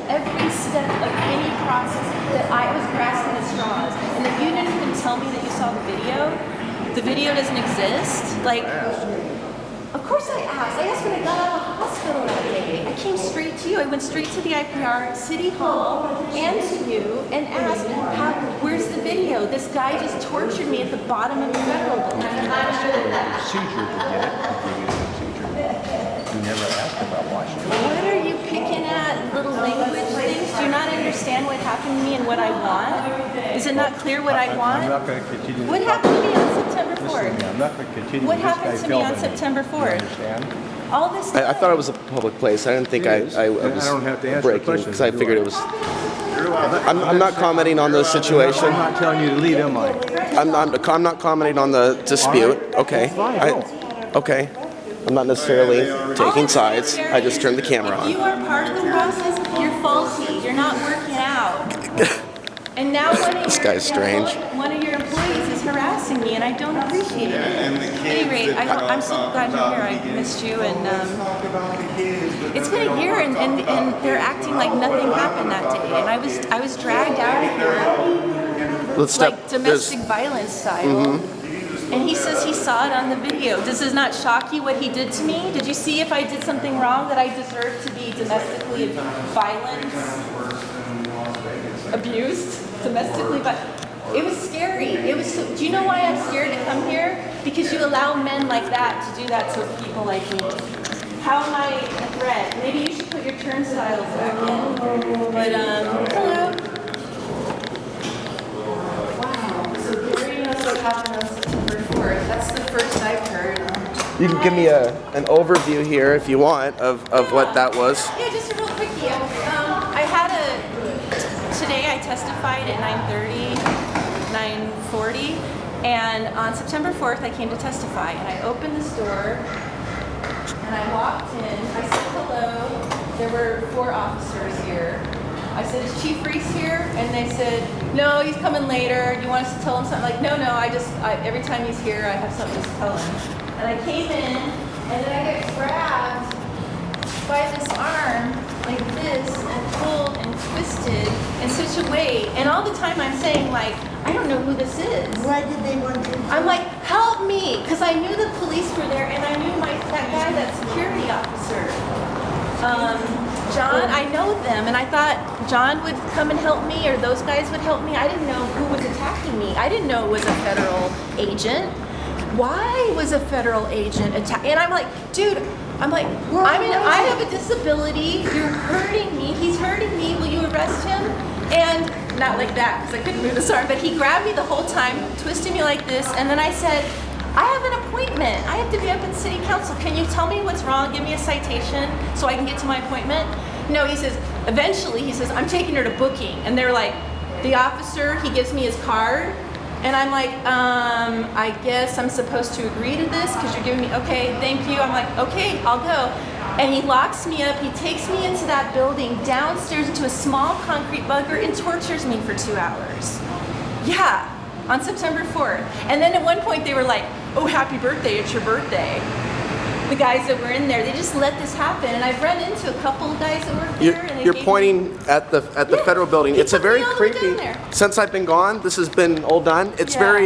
every step of any process that I was grasping at straws. And if you didn't even tell me that you saw the video doesn't exist. Like, of course I asked. I asked when I got out of the hospital that day. I came straight to you. I went straight to the IPR, City Hall, and to you, and asked, where's the video? This guy just tortured me at the bottom of the federal building. Procedure to get it. You never asked about Washington. What are you picking at, little language things? Do you not understand what happened to me and what I want? Is it not clear what I want? I'm not going to continue. What happened to me on September 4th? I'm not going to continue. What happened to me on September 4th? All this stuff. I thought it was a public place. I didn't think I was don't have to answer breaking because I figured it was. I'm not commenting on the situation. I'm not telling you to leave, am I? I'm not commenting on the dispute. Okay. Okay. I'm not necessarily taking sides. I just turned the camera on. If you are part of the process, you're faulty. You're not working out. And now This guy's strange. One of your employees is harassing me, and I don't appreciate it. At any rate, I'm so glad you're here. I missed you, and it's been a year, and they're acting like nothing happened that day. And I was dragged out of here, like domestic violence style. And he says he saw it on the video. Does this not shock you what he did to me? Did you see if I did something wrong that I deserved to be domestically violent, abused, domestically violent? It was scary. It was. Do you know why I'm scared to come here? Because you allow men like that to do that to people like me. How am I a threat? Maybe you should put your turnstiles back in. But hello. Wow. So Gary knows what happened on September 4th. That's the first I've heard. You can give me an overview here if you want of what that was. Yeah, just a real quickie. Today I testified at 9:30, 9:40, and on September 4th I came to testify, and I opened this door, and I walked in, I said hello, there were 4 officers here. I said, is Chief Reese here? And they said, no, he's coming later. You want us to tell him something? Like, no, every time he's here I have something to tell him. And I came in, and then I got grabbed by this arm like this and pulled and twisted in such a way, and all the time I'm saying, like, I don't know who this is. Why did they want to? I'm like, help me, because I knew the police were there, and I knew that guy, that security officer, John. I know them, and I thought John would come and help me, or those guys would help me. I didn't know who was attacking me. I didn't know it was a federal agent. Why was a federal agent attacking? And I'm like, dude. I'm like, I have a disability, you're hurting me, he's hurting me, will you arrest him? And not like that, because I couldn't move his arm, but he grabbed me the whole time, twisted me like this, and then I said, I have an appointment, I have to be up in city council, can you tell me what's wrong, give me a citation so I can get to my appointment? No, he says, eventually, he says, I'm taking her to booking, and they're like, the officer, he gives me his card, and I'm like, I guess I'm supposed to agree to this because you're giving me, okay, thank you. I'm like, okay, I'll go. And he locks me up, he takes me into that building, downstairs into a small concrete bunker, and tortures me for 2 hours. Yeah, on September 4th. And then at one point they were like, oh, happy birthday, it's your birthday. The guys that were in there, they just let this happen. And I've run into a couple of guys that work there. And you're pointing at the federal building. It's a very creepy. Since I've been gone, this has been all done. It's very,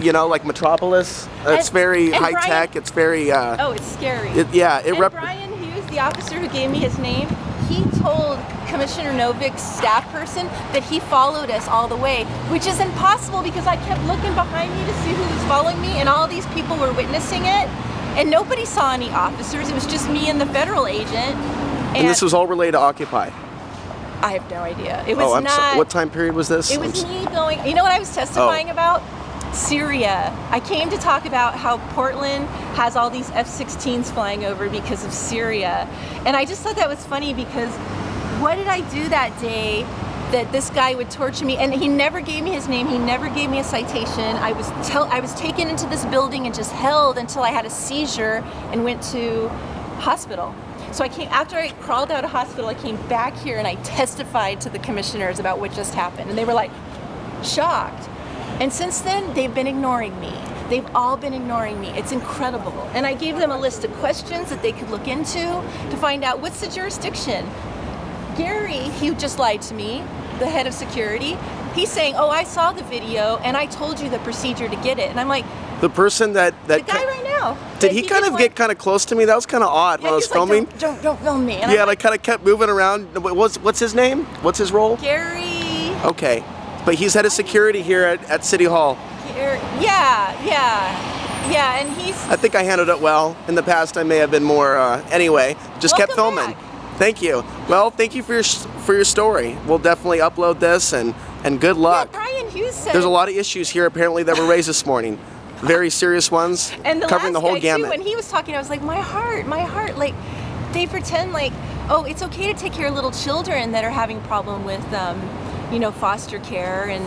you know, like Metropolis. It's very high tech. It's very. Oh, it's scary. Brian Hughes, the officer who gave me his name, he told Commissioner Novik's staff person that he followed us all the way, which is impossible because I kept looking behind me to see who was following me, and all these people were witnessing it, and nobody saw any officers. It was just me and the federal agent. And this was all related to Occupy? I have no idea. It was not. What time period was this? It was me going, you know what I was testifying about? Syria. I came to talk about how Portland has all these F-16s flying over because of Syria. And I just thought that was funny because what did I do that day that this guy would torture me? And he never gave me his name. He never gave me a citation. I was taken into this building and just held until I had a seizure and went to hospital. So after I crawled out of hospital, I came back here and I testified to the commissioners about what just happened. And they were like shocked. And since then, they've been ignoring me. They've all been ignoring me. It's incredible. And I gave them a list of questions that they could look into to find out what's the jurisdiction. Gary, he just lied to me, the head of security. He's saying, oh, I saw the video and I told you the procedure to get it. And I'm like, the person that the guy right now. did he kind of get kind of close to me? That was kind of odd when I was filming. Like, don't film me. And yeah, like kind of kept moving around. What's his name? What's his role? Gary. Okay, but he's head of security here at City Hall. Yeah, and he's. I think I handled it well. In the past, I may have been more. Anyway, just kept Welcome filming. back. Thank you. Well, thank you for your story. We'll definitely upload this and good luck. Yeah, Brian Hughes said. There's a lot of issues here apparently that were raised this morning. Very serious ones, and the covering the last whole guy gamut. Too, when he was talking, I was like, my heart. Like, they pretend like, oh, it's okay to take care of little children that are having problem with, foster care, and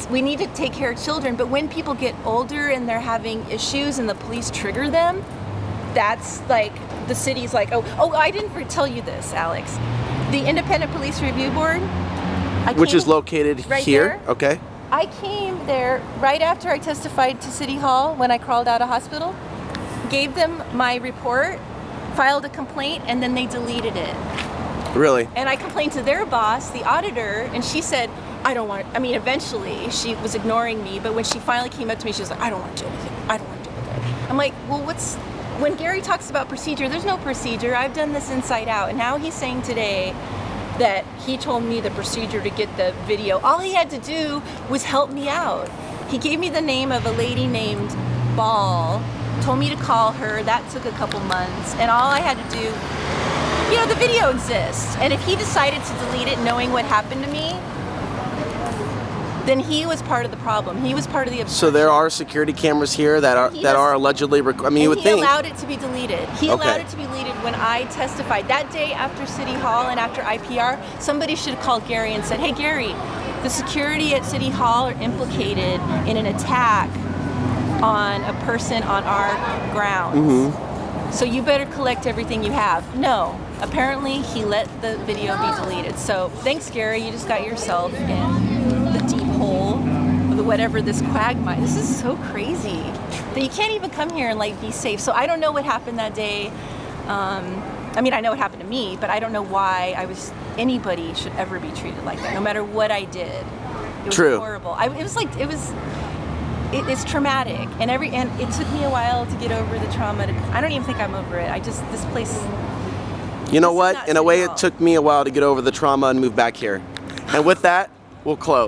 we need to take care of children. But when people get older and they're having issues and the police trigger them, that's like the city's like, oh, I didn't tell you this, Alex. The Independent Police Review Board, which is located right here. There. Okay. I came there right after I testified to City Hall when I crawled out of hospital, gave them my report, filed a complaint, and then they deleted it. Really? And I complained to their boss, the auditor, and she said, I don't want, eventually she was ignoring me, but when she finally came up to me, she was like, I don't want to do anything. I don't want to do it. I'm like, well, when Gary talks about procedure, there's no procedure. I've done this inside out. And now he's saying today that he told me the procedure to get the video. All he had to do was help me out. He gave me the name of a lady named Ball, told me to call her. That took a couple months. And all I had to do, the video exists. And if he decided to delete it knowing what happened to me, then he was part of the problem. He was part of the obstruction. So there are security cameras here that are allegedly. You would think. He allowed it to be deleted. He allowed it to be deleted when I testified that day after City Hall and after IPR. Somebody should have called Gary and said, "Hey, Gary, the security at City Hall are implicated in an attack on a person on our grounds. Mm-hmm. So you better collect everything you have." No. Apparently, he let the video be deleted. So thanks, Gary. You just got yourself in the deep hole of whatever this quagmire. This is so crazy that you can't even come here and be safe. So I don't know what happened that day. I know what happened to me, but I don't know why anybody should ever be treated like that, no matter what I did. It was True. horrible. It's traumatic, and it took me a while to get over the trauma. I don't even think I'm over it. This place. You know what? In a way, it took me a while to get over the trauma and move back here. And with that, we'll close.